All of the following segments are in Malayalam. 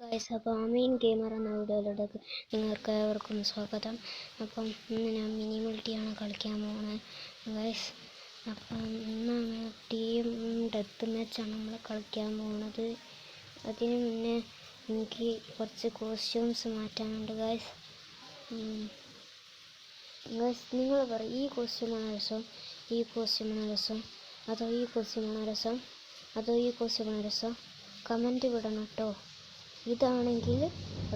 ഗൈസ്, അപ്പോൾ മെയിൻ ഗെയിമർ എന്ന വീഡിയോയിലേക്ക് നിങ്ങൾക്ക് ഏവർക്കും സ്വാഗതം. അപ്പം ഇന്ന് ഞാൻ മിനി മൾട്ടിയാണ് കളിക്കാൻ പോകുന്നത് ഗൈസ്. അപ്പം ഇന്നാണ് ടീം ഡെത്ത് മാച്ചാണ് നമ്മൾ കളിക്കാൻ പോകുന്നത്. അതിന് മുന്നേ എനിക്ക് കുറച്ച് കോസ്റ്റ്യൂംസ് മാറ്റാനുണ്ട് ഗൈസ്. ഗൈസ്, നിങ്ങൾ പറയും ഈ കോസ്റ്റ്യൂമാണ് രസം, ഈ കോസ്റ്റ്യൂമാണ് രസം, അതോ ഈ കോസ്റ്റ്യൂമാണ് രസം, അതോ ഈ കോസ്റ്റ്യൂമാണ് രസം? കമൻറ്റ് വിടണം കേട്ടോ. ഇതാണെങ്കിൽ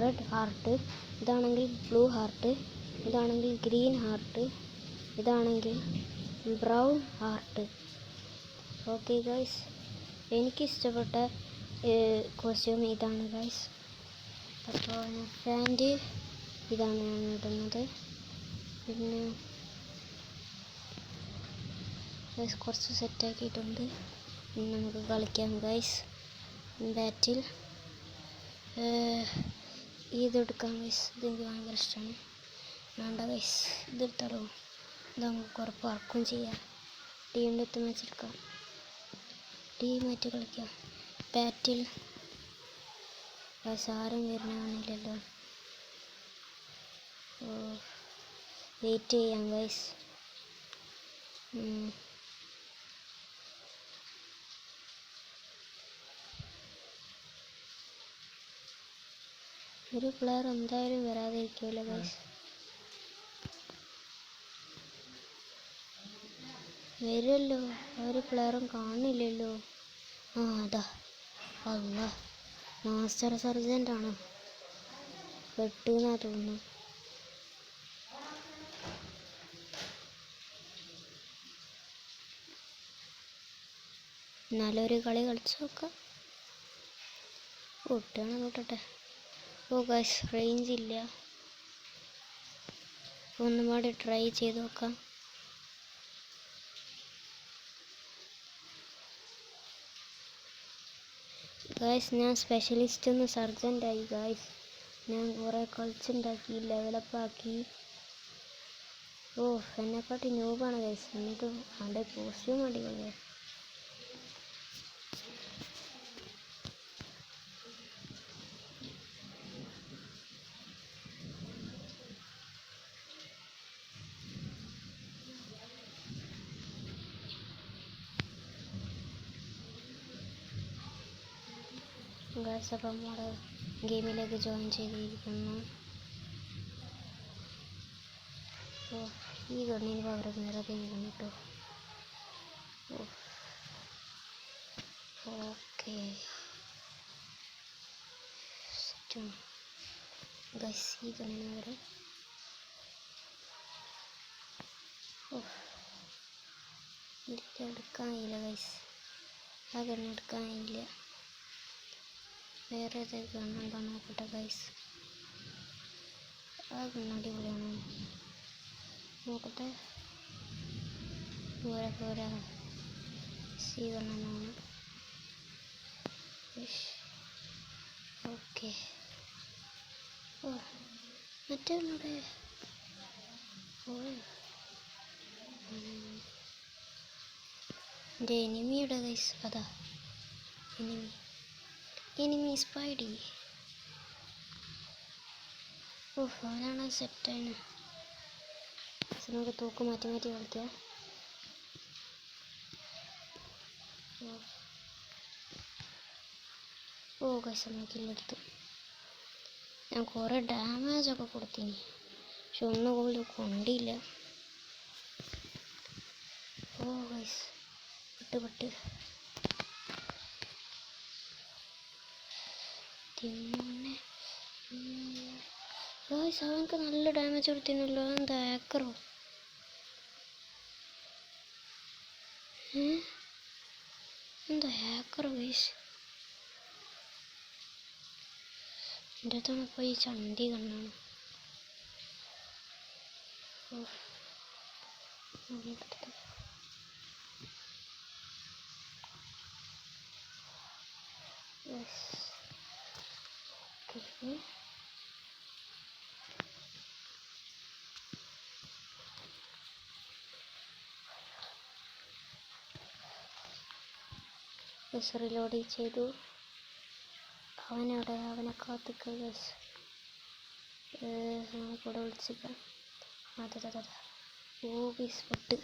റെഡ് ഹാർട്ട്, ഇതാണെങ്കിൽ ബ്ലൂ ഹാർട്ട്, ഇതാണെങ്കിൽ ഗ്രീൻ ഹാർട്ട്, ഇതാണെങ്കിൽ ബ്രൗൺ ഹാർട്ട്. ഓക്കെ ഗൈസ്, എനിക്കിഷ്ടപ്പെട്ട കോസ്റ്റ്യൂം ഇതാണ് ഗൈസ്. അപ്പോൾ പാൻറ് ഇതാണ് ഞാൻ ഇടുന്നത്. പിന്നെ ഗൈസ് കുറച്ച് സെറ്റാക്കിയിട്ടുണ്ട്. നമുക്ക് കളിക്കാം ഗൈസ്. ബാറ്റിൽ ഇതെടുക്കാം ഗൈസ്, ഇതെനിക്ക് ഭയങ്കര ഇഷ്ടമാണ്. വേണ്ട ഗൈസ്, ഇതെടുത്താലോ, ഇത് നമുക്ക് കുറേ പറക്കും ചെയ്യാം. ടീമിൻ്റെ എത്ത് മാച്ചെടുക്കാം, ടീമായിട്ട് കളിക്കാം. ബാറ്റിൽ ഗൈസ് ആരും വരുന്നില്ലല്ലോ. വെയിറ്റ് ചെയ്യാം ഗൈസ്. ഒരു പ്ലെയർ എന്തായാലും വരാതിരിക്കുമല്ലോ ഗൈസ്. വരുമല്ലോ, ഒരു പ്ലെയറും കാണില്ലല്ലോ. അതാ, അല്ല, മാസ്റ്റർ സർജൻ്റ് ആണോ? പെട്ടെന്നാ തോന്നുന്നു. നല്ലൊരു കളി കളിച്ചു നോക്കാം. പൊട്ടാണ് പൊട്ടട്ടെ. ഓ ഗൈസ്, റേഞ്ച് ഇല്ല. ഒന്നും കൂടി ട്രൈ ചെയ്ത് നോക്കാം. ഗൈസ്, ഞാൻ സ്പെഷ്യലിസ്റ്റ് ഒന്ന് സർജൻ്റായി ഗൈസ്. ഞാൻ കുറേ കളിച്ചുണ്ടാക്കി, ലെവലപ്പാക്കി. എന്നെക്കാട്ടി ന്യൂബാണ് ഗൈസ്. എന്നിട്ട് അവിടെ കോസ്റ്റ്യൂം അടിപൊളിയാ. ഗൈസ്, അപ്പം നമ്മുടെ ഗെയിമിലേക്ക് ജോയിൻ ചെയ്തിരിക്കുന്നു. ഈ ഗണ്ണിന് പകരം വേറെ ഗണ്ണ് കേട്ടോ. ഓക്കെ ഗൈസ്, ഈ ഗണ്ണിന് പകരം എനിക്ക് എടുക്കാനില്ല ഗൈസ്. ആ ഗണ്ണ് എടുക്കാനില്ല. വേറെ ഏതൊക്കെ ഗണ്ണുണ്ടോ നോക്കട്ടെ ഗൈസ്. ആ ഗണ്ണ് അടിപൊളിയാണോ നോക്കട്ടെ. പോരാ, സി ഗണ്ണാണ്. ഓക്കെ, മറ്റേ നമ്മുടെ എൻ്റെ എനിമിയുടെ ഗൈസ്. അതാ എനിമി സ്പൈഡി. അവനാണ് സെറ്റാണ്. നമുക്ക് തൂക്ക് മാറ്റി കളിക്കാം. ഗൈസ്, നമുക്ക് ഇല്ലെടുത്തു. ഞാൻ കുറേ ഡാമേജൊക്കെ കൊടുത്തിനി, പക്ഷെ ഒന്നും പോലും കൊണ്ടില്ല. ഗൈസ്, പെട്ട് ഗൈസ്, അവനക്ക് നല്ല ഡാമേജ് കൊടുത്തിനല്ലോ. എന്താ ഹാക്കറോ? എന്താ ഹാക്കറോ ഗൈസ്? എൻ്റെ അടുത്താണ് പോയി ചണ്ടി കണ്ണാണ്. റിലോഡ് ചെയ്തു. അവനവിടെ അവനെ കാത്തിക്കുക ഗൈസ്. കൂടെ വിളിച്ചിക്കാം. അതെ ഓ ഗൈസ് പൊട്ട്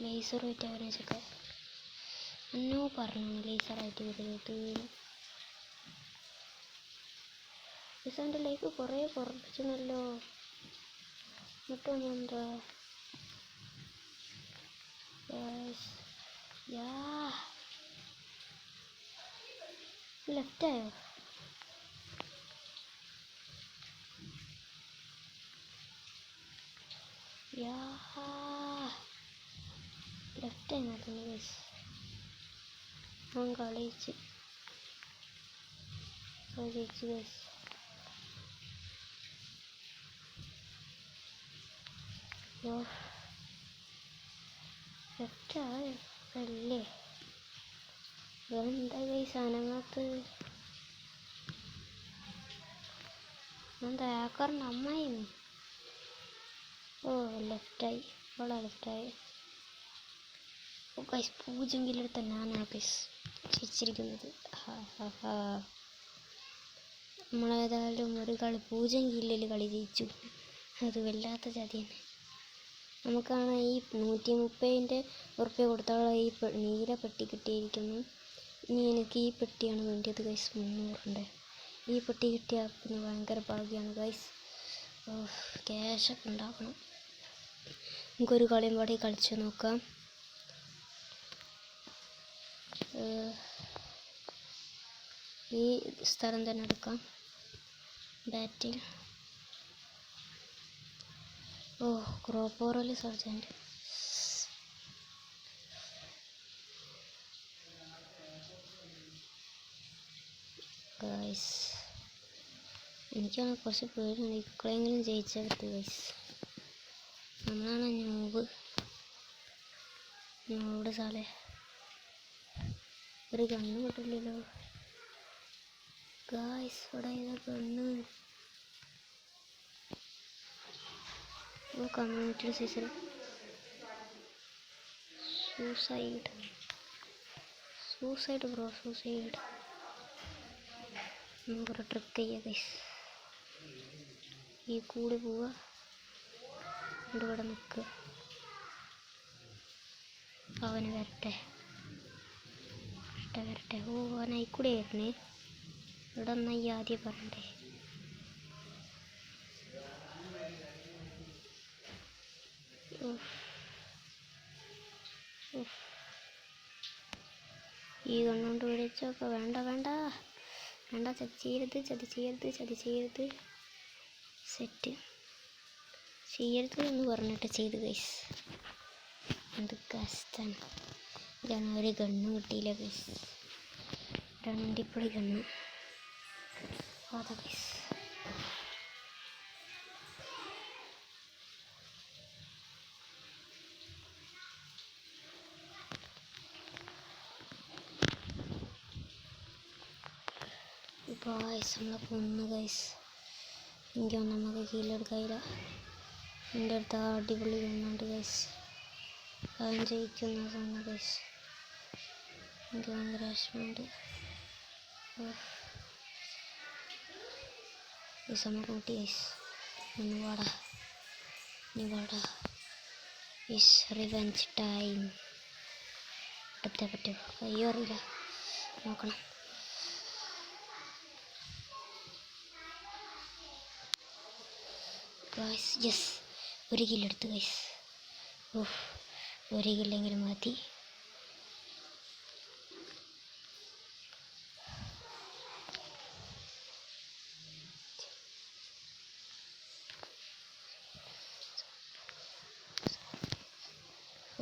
ലേസർ പോയിട്ട് അവനെ വെച്ചൊക്കെ എന്നോ പറഞ്ഞു ലേസറായിട്ട് വരരുത്. ഗൈസ് അവൻ്റെ ലൈഫ് കുറേ കുറച്ചെന്നല്ലോ. എന്നിട്ടൊന്നും എന്താ ലെഫ്റ്റായോ? ലെഫ്റ്റായി നോക്കുന്നു ഗൈസ്. അവൻ കളിച്ച് ജയിച്ചു ഗൈസ്. ലെഫ്റ്റായോ അല്ലേ? എന്താ ഗൈസ് അനങ്ങാത്ത്? എന്താ ആക്കാറിൻ്റെ അമ്മായിന്ന്? ഓ ലെഫ്റ്റായി, അവളാ ലെഫ്റ്റായി. ഓ ഗൈസ് 0 കില്ലെടുത്ത ഞാനാ ഗൈസ് ജയിച്ചിരിക്കുന്നത്. നമ്മളേതായാലും ഒരു കളി 0 കില്ലിൽ കളി ജയിച്ചു. അത് വല്ലാത്ത ചതി തന്നെ. നമുക്കാണ് ഈ 130 ഉറുപ്പ്യ കൊടുത്തുള്ള ഈ നീല പെട്ടി കിട്ടിയിരിക്കുന്നു. ഇനി എനിക്ക് ഈ പെട്ടിയാണ് വേണ്ടിയത് ഗൈസ്. 300 ഈ പെട്ടി കിട്ടിയാൽ പിന്നെ ഭയങ്കര ഭാഗ്യമാണ് ഗൈസ്. ക്യാഷൊക്കെ ഉണ്ടാക്കണം. നമുക്കൊരു കളിയും പാടി കളിച്ച് നോക്കാം. ഈ സ്ഥലം തന്നെ എടുക്കാം. ബാറ്റിൽ ക്രോപ്പോറൽ സർജൻറ്റ്. ഗൈസ് എനിക്കാണ് കുറച്ച് പേടിയാണ്. ഇക്കളെങ്കിലും ജയിച്ചാൽ പറ്റും ഗൈസ്. നമ്മളാണ് ഞൂട് സാലേ. ഒരു ഗണ്ണ് കിട്ടില്ലല്ലോ ഗൈസ്. ഇവിടെ ഏതാ gun? Community season suicide bro suicide. നമുക്കൊരു ട്രിക്ക് ചെയ്യാം ഗൈസ്. ഈ കൂടി പോവുക, ഇവിടെ നിൽക്കുക, അവന് വരട്ടെ. ഓ അവനായി കൂടെ വരണേ. ഇവിടെ ഒന്നായി ആദ്യം പറഞ്ഞേ. ഈ കണ്ണുകൊണ്ട് വിളിച്ചൊക്കെ വേണ്ട ചതി ചെയ്യരുത് സെറ്റ് ചെയ്യരുത് എന്ന് പറഞ്ഞിട്ട് ചെയ്ത് ഗൈസ്. എന്ത് കഷ്ടാണ്. ഇതാണ് ഒരു ഗണ്ണ് കിട്ടിയില്ല ഗൈസ്. 2 പൊടി ഗണ്ണ്. അതാ ഗൈസ്. നമ്മളെ കൊന്ന് ഗൈസ്. എനിക്കൊന്നും നമുക്ക് കീഴെടുക്കായില്ല. എൻ്റെ അടുത്ത് അടിപൊളി ഗണ്ണുണ്ട് ഗൈസ്. അവൻ ജയിക്കുന്ന തോന്നുന്നു ഗൈസ്. എനിക്ക് ഭയങ്കര വിഷമമുണ്ട്. ഈ സമയം കൂട്ടി ഗൈസ്. ഒന്ന് വാടാ, നീ വാടാ. Is revenge time. എടുത്തേ പറ്റുമോ? കയ്യോ അറിയില്ല, നോക്കണം. ഗൈസ് യെസ്, 1 കില്ലെടുത്ത് ഗൈസ്. ഓഹ് 1 കില്ലെങ്കിലും മതി.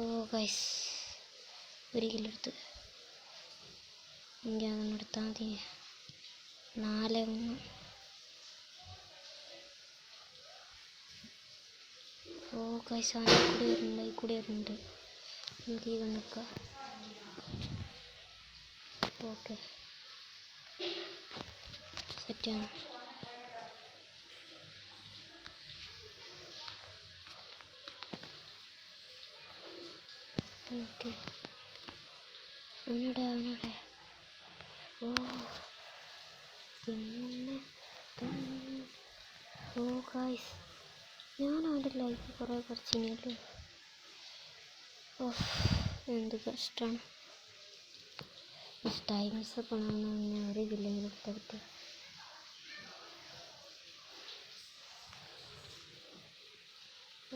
ഓ ഗൈസ് 1 കില്ലെടുത്ത്. എനിക്ക് അതൊന്നും എടുത്താൽ മതി. 4-1. ഓ ഗൈസ് അവനെ കൂടി വരുന്നുണ്ട്. എനിക്ക് ഈ കണ്ണുക്ക. ഓക്കെ സെറ്റാണ്. ഓക്കെ അവനോടെ. ഓ പിന്നെ ഓ ഗായ്സ്, ഞാൻ അവൻ്റെ ലൈഫ് കുറേ കുറച്ചിനല്ലേ. ഓ എന്ത് കഷ്ടമാണ്. ടൈംസ് ഒക്കെ ഒരു കില്ലെങ്കിലും എടുത്താൽ പറ്റും.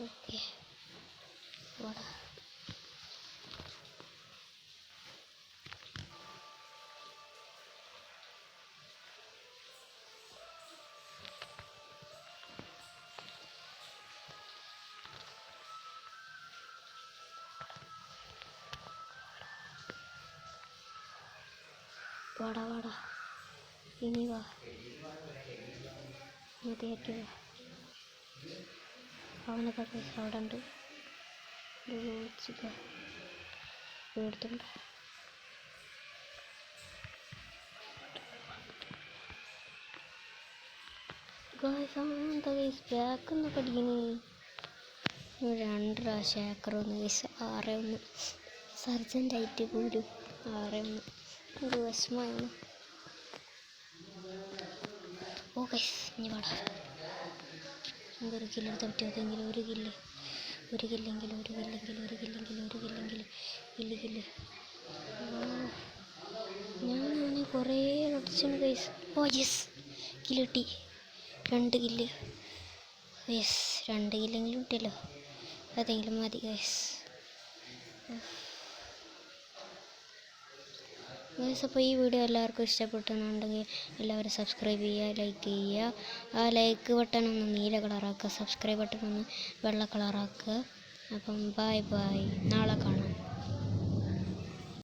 ഓക്കെ വാടാ. വാടാ വാടാ, ഇനി വാ, മതിയാക്കി വാ. അവനൊക്കെ അവിടെ ഉണ്ട്. എടുത്തുണ്ട്. എന്താ ഗൈസ് ബാക്ക് എന്നൊക്കെ അടിക്കണേ. 2 പ്രാവശ്യം ഏക്കറൊന്ന് ഗൈസ് 6-1 സർജൻ്റായിട്ട് പോരും. 6-1 ഒരു വിഷമായിരുന്നു. ഓ ഗൈസ് ഇനി വേടാ, എന്തൊരു കില്ലെടുത്ത് പറ്റുമെങ്കിൽ ഒരു കില്ലെങ്കിലും ഞാൻ കുറേ അടിച്ചാണ് ഗൈസ്. ഓ യെസ്, കില്ല് കിട്ടി. 2 കില്ല് ഗൈസ്. 2 കില്ലെങ്കിലും കിട്ടിയല്ലോ, അതെങ്കിലും മതി ഗൈസ്. ഗൈസ് അപ്പോൾ ഈ വീഡിയോ എല്ലാവർക്കും ഇഷ്ടപ്പെട്ടെന്നുണ്ടെങ്കിൽ എല്ലാവരും സബ്സ്ക്രൈബ് ചെയ്യുക, ലൈക്ക് ചെയ്യുക. ആ ലൈക്ക് ബട്ടൺ ഒന്ന് നീല കളറാക്കുക, സബ്സ്ക്രൈബ് ബട്ടൺ ഒന്ന് വെള്ള കളറാക്കുക. അപ്പം ബൈ ബൈ, നാളെ കാണാം.